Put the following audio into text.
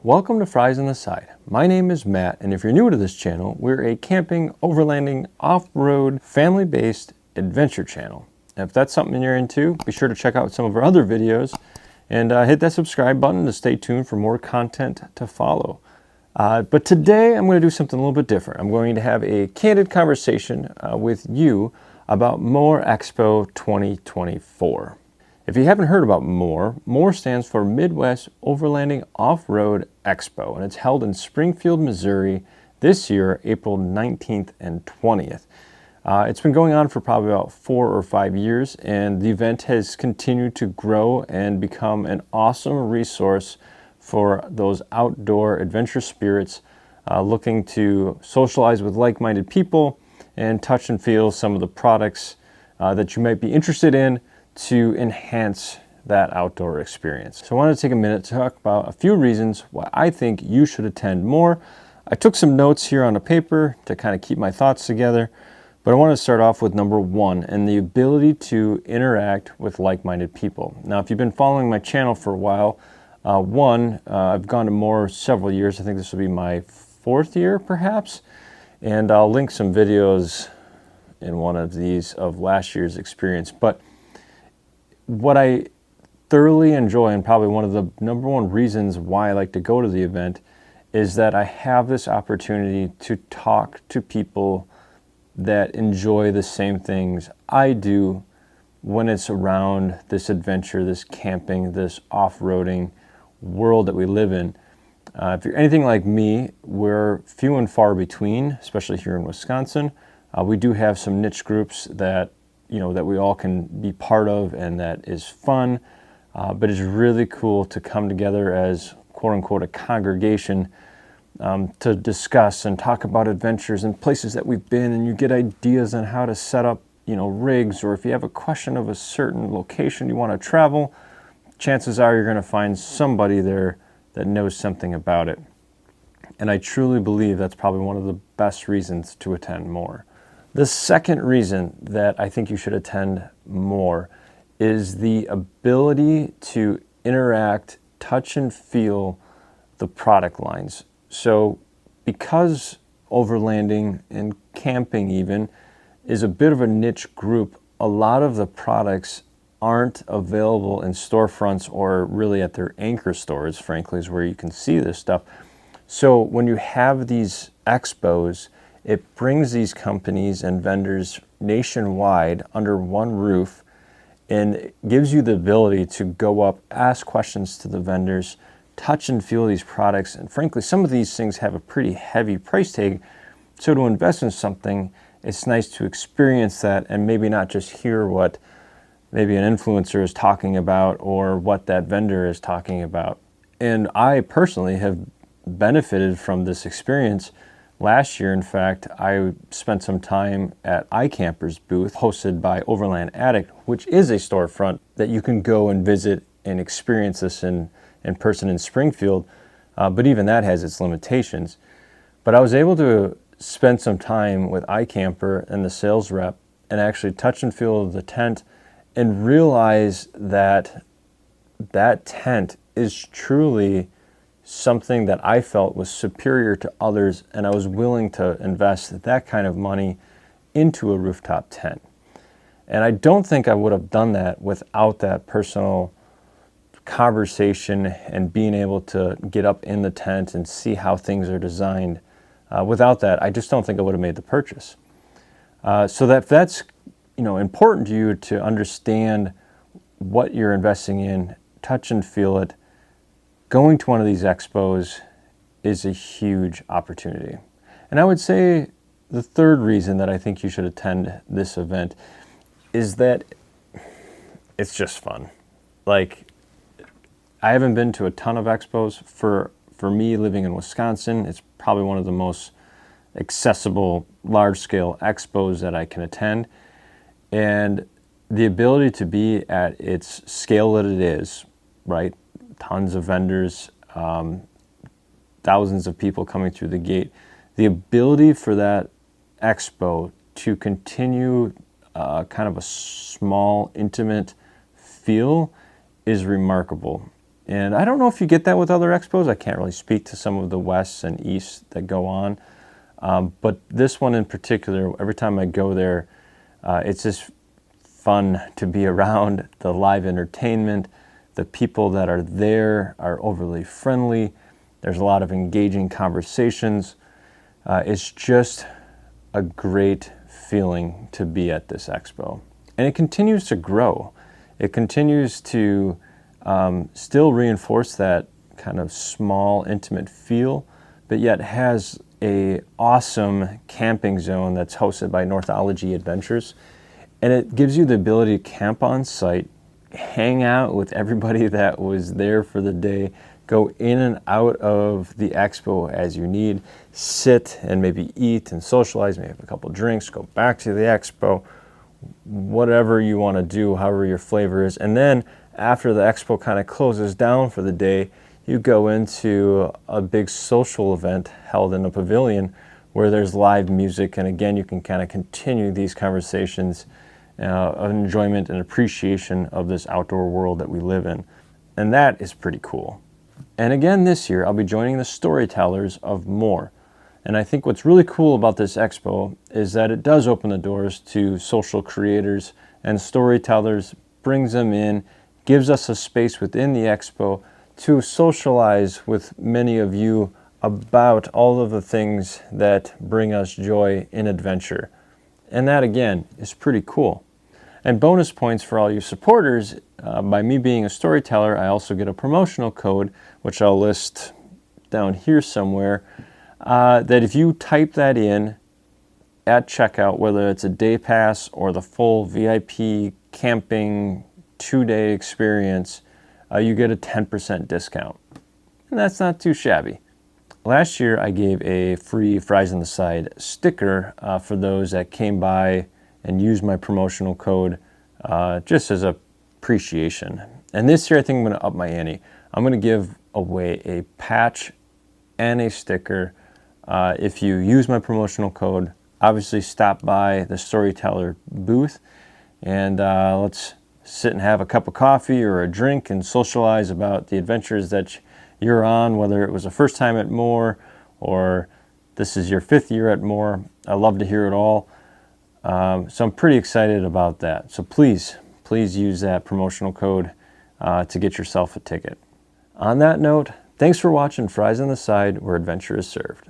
Welcome to Freysont10. My name is Matt, and if you're new to this channel, we're a camping, overlanding, off-road, family-based adventure channel. And if that's something you're into, be sure to check out some of our other videos and hit that subscribe button to stay tuned for more content to follow. But today I'm going to do something a little bit different. I'm going to have a candid conversation with you about MO Expo 2024. If you haven't heard about MO stands for Midwest Overlanding Off-Road Expo, and it's held in Springfield, Missouri this year, April 19th and 20th. It's been going on for probably about 4 or 5 years, and the event has continued to grow and become an awesome resource for those outdoor adventure spirits looking to socialize with like-minded people and touch and feel some of the products that you might be interested in to enhance that outdoor experience. So I wanted to take a minute to talk about a few reasons why I think you should attend more. I took some notes here on a paper to kind of keep my thoughts together, but I want to start off with number 1, and the ability to interact with like-minded people. Now, if you've been following my channel for a while, I've gone to MO several years. I think this will be my 4th year, perhaps, and I'll link some videos in one of these of last year's experience. But what I thoroughly enjoy, and probably one of the number 1 reasons why I like to go to the event, is that I have this opportunity to talk to people that enjoy the same things I do when it's around this adventure, this camping, this off-roading world that we live in. If you're anything like me, we're few and far between, especially here in Wisconsin. We do have some niche groups that that we all can be part of, and that is fun. But it's really cool to come together as quote-unquote a congregation to discuss and talk about adventures and places that we've been, and you get ideas on how to set up rigs, or if you have a question of a certain location you want to travel, chances are you're going to find somebody there that knows something about it. And I truly believe that's probably one of the best reasons to attend MO. The second reason that I think you should attend MO is the ability to interact, touch and feel the product lines. So because overlanding and camping even is a bit of a niche group, a lot of the products aren't available in storefronts or really at their anchor stores, frankly, is where you can see this stuff. So when you have these expos, it brings these companies and vendors nationwide under one roof and gives you the ability to go up, ask questions to the vendors, touch and feel these products. And frankly, some of these things have a pretty heavy price tag. So to invest in something, it's nice to experience that and maybe not just hear what maybe an influencer is talking about or what that vendor is talking about. And I personally have benefited from this experience. Last year, in fact, I spent some time at iCamper's booth hosted by Overland Addict, which is a storefront that you can go and visit and experience this in person in Springfield. But even that has its limitations. But I was able to spend some time with iCamper and the sales rep and actually touch and feel the tent and realize that that tent is truly something that I felt was superior to others, and I was willing to invest that kind of money into a rooftop tent. And I don't think I would have done that without that personal conversation and being able to get up in the tent and see how things are designed. Without that, I just don't think I would have made the purchase. So that's important to you to understand what you're investing in, touch and feel it. Going to one of these expos is a huge opportunity. And I would say the third reason that I think you should attend this event is that it's just fun. Like, I haven't been to a ton of expos. For me, living in Wisconsin, it's probably one of the most accessible, large-scale expos that I can attend. And the ability to be at its scale that it is, right? Tons of vendors, thousands of people coming through the gate. The ability for that expo to continue kind of a small, intimate feel is remarkable. And I don't know if you get that with other expos. I can't really speak to some of the Wests and Easts that go on. But this one in particular, every time I go there, it's just fun to be around. The live entertainment, the people that are there are overly friendly. There's a lot of engaging conversations. It's just a great feeling to be at this expo. And it continues to grow. It continues to still reinforce that kind of small, intimate feel, but yet has a awesome camping zone that's hosted by Northology Adventures. And it gives you the ability to camp on site, hang out with everybody that was there for the day, go in and out of the expo as you need, sit and maybe eat and socialize, maybe have a couple drinks, go back to the expo, whatever you want to do, however your flavor is. And then after the expo kind of closes down for the day, you go into a big social event held in a pavilion where there's live music. And again, you can kind of continue these conversations of enjoyment and appreciation of this outdoor world that we live in. And that is pretty cool. And again, this year, I'll be joining the Storytellers of More. And I think what's really cool about this expo is that it does open the doors to social creators, and Storytellers brings them in, gives us a space within the expo to socialize with many of you about all of the things that bring us joy in adventure. And that, again, is pretty cool. And bonus points for all you supporters, by me being a storyteller, I also get a promotional code, which I'll list down here somewhere, that if you type that in at checkout, whether it's a day pass or the full VIP camping 2-day experience, you get a 10% discount. And that's not too shabby. Last year, I gave a free Fries on the Side sticker for those that came by and used my promotional code just as appreciation. And this year, I think I'm going to up my ante. I'm going to give away a patch and a sticker if you use my promotional code. Obviously, stop by the Storyteller booth and let's sit and have a cup of coffee or a drink and socialize about the adventures that you're on, whether it was the first time at More or this is your 5th year at More. I love to hear it all. So I'm pretty excited about that. So please use that promotional code to get yourself a ticket. On that note, thanks for watching Fries on the Side, where adventure is served.